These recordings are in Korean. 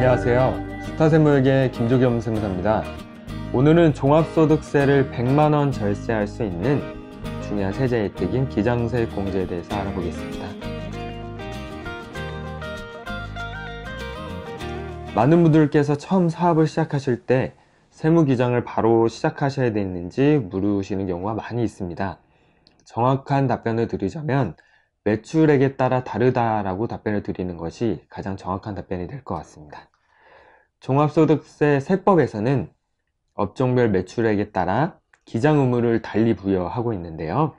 안녕하세요. 스타세무에게 김조겸 세무사입니다. 오늘은 종합소득세를 100만원 절세할 수 있는 중요한 세제 혜택인 기장세액 공제에 대해서 알아보겠습니다. 많은 분들께서 처음 사업을 시작하실 때 세무기장을 바로 시작하셔야 되는지 물으시는 경우가 많이 있습니다. 정확한 답변을 드리자면 매출액에 따라 다르다라고 답변을 드리는 것이 가장 정확한 답변이 될 것 같습니다. 종합소득세 세법에서는 업종별 매출액에 따라 기장 의무를 달리 부여하고 있는데요.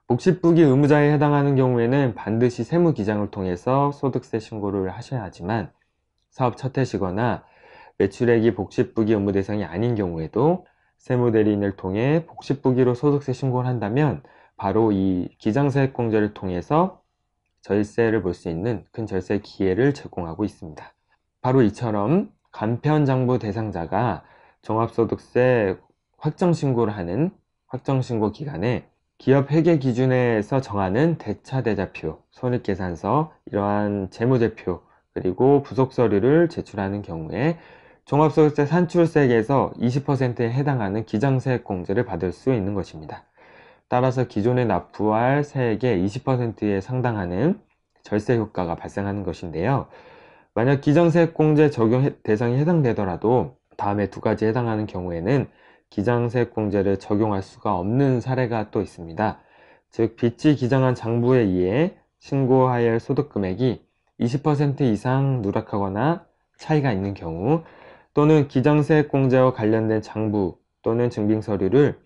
복식부기 의무자에 해당하는 경우에는 반드시 세무기장을 통해서 소득세 신고를 하셔야 하지만 사업 첫 해시거나 매출액이 복식부기 의무 대상이 아닌 경우에도 세무대리인을 통해 복식부기로 소득세 신고를 한다면 바로 이 기장세액 공제를 통해서 절세를 볼 수 있는 큰 절세 기회를 제공하고 있습니다. 바로 이처럼 간편장부 대상자가 종합소득세 확정신고를 하는 확정신고 기간에 기업 회계 기준에서 정하는 대차대자표, 손익계산서, 이러한 재무제표, 그리고 부속서류를 제출하는 경우에 종합소득세 산출세액에서 20%에 해당하는 기장세액 공제를 받을 수 있는 것입니다. 따라서 기존에 납부할 세액의 20%에 상당하는 절세 효과가 발생하는 것인데요. 만약 기장세액 공제 적용 대상이 해당되더라도 다음에 두 가지 해당하는 경우에는 기장세액 공제를 적용할 수가 없는 사례가 또 있습니다. 즉 빚이 기장한 장부에 의해 신고하여야 할 소득금액이 20% 이상 누락하거나 차이가 있는 경우, 또는 기장세액 공제와 관련된 장부 또는 증빙서류를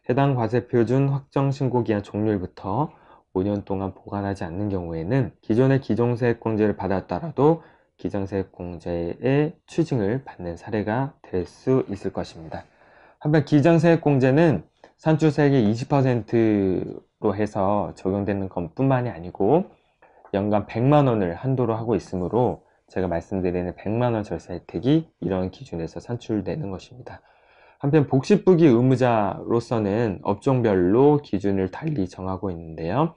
해당 과세표준 확정신고기한 종료일부터 5년 동안 보관하지 않는 경우에는 기존의 기종세액 공제를 받았더라도 기장세액 공제의 추징을 받는 사례가 될 수 있을 것입니다. 한편 기장세액 공제는 산출세액의 20%로 해서 적용되는 것뿐만이 아니고 연간 100만원을 한도로 하고 있으므로 제가 말씀드리는 100만원 절세 혜택이 이런 기준에서 산출되는 것입니다. 한편 복식부기 의무자로서는 업종별로 기준을 달리 정하고 있는데요.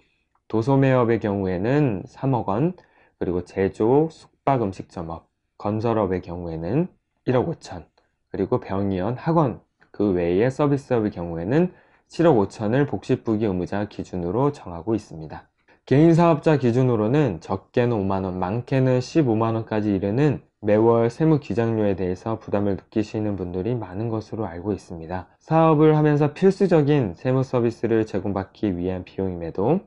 도소매업의 경우에는 3억원, 그리고 제조, 숙박음식점업, 건설업의 경우에는 1억 5천, 그리고 병의원, 학원 그 외의 서비스업의 경우에는 7억 5천을 복식부기 의무자 기준으로 정하고 있습니다. 개인사업자 기준으로는 적게는 5만원, 많게는 15만원까지 이르는 매월 세무기장료에 대해서 부담을 느끼시는 분들이 많은 것으로 알고 있습니다. 사업을 하면서 필수적인 세무 서비스를 제공받기 위한 비용임에도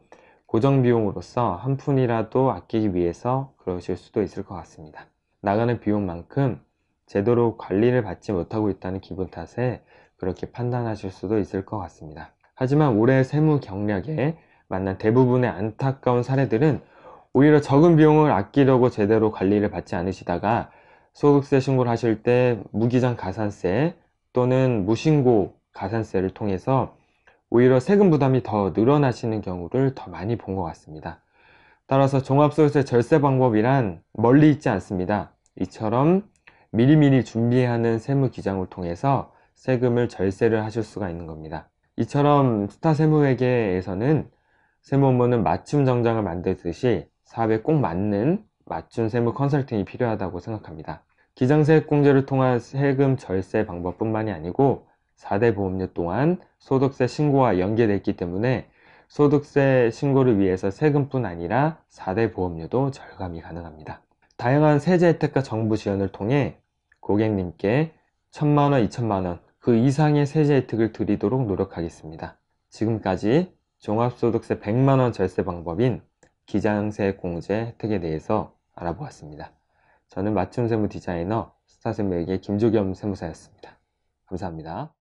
고정비용으로서 한 푼이라도 아끼기 위해서 그러실 수도 있을 것 같습니다. 나가는 비용만큼 제대로 관리를 받지 못하고 있다는 기분 탓에 그렇게 판단하실 수도 있을 것 같습니다. 하지만 올해 세무 경력에 만난 대부분의 안타까운 사례들은 오히려 적은 비용을 아끼려고 제대로 관리를 받지 않으시다가 소득세 신고를 하실 때 무기장 가산세 또는 무신고 가산세를 통해서 오히려 세금 부담이 더 늘어나시는 경우를 더 많이 본 것 같습니다. 따라서 종합소득세 절세 방법이란 멀리 있지 않습니다. 이처럼 미리미리 준비하는 세무기장을 통해서 세금을 절세를 하실 수가 있는 겁니다. 이처럼 스타세무회계에서는 세무 업무는 맞춤 정장을 만들듯이 사업에 꼭 맞는 맞춤 세무 컨설팅이 필요하다고 생각합니다. 기장세액 공제를 통한 세금 절세 방법뿐만이 아니고 4대 보험료 또한 소득세 신고와 연계되어 있기 때문에 소득세 신고를 위해서 세금뿐 아니라 4대 보험료도 절감이 가능합니다. 다양한 세제 혜택과 정부 지원을 통해 고객님께 1,000만원, 2,000만원 그 이상의 세제 혜택을 드리도록 노력하겠습니다. 지금까지 종합소득세 100만원 절세 방법인 기장세액 공제 혜택에 대해서 알아보았습니다. 저는 맞춤 세무 디자이너 스타세무에게 김조겸 세무사였습니다. 감사합니다.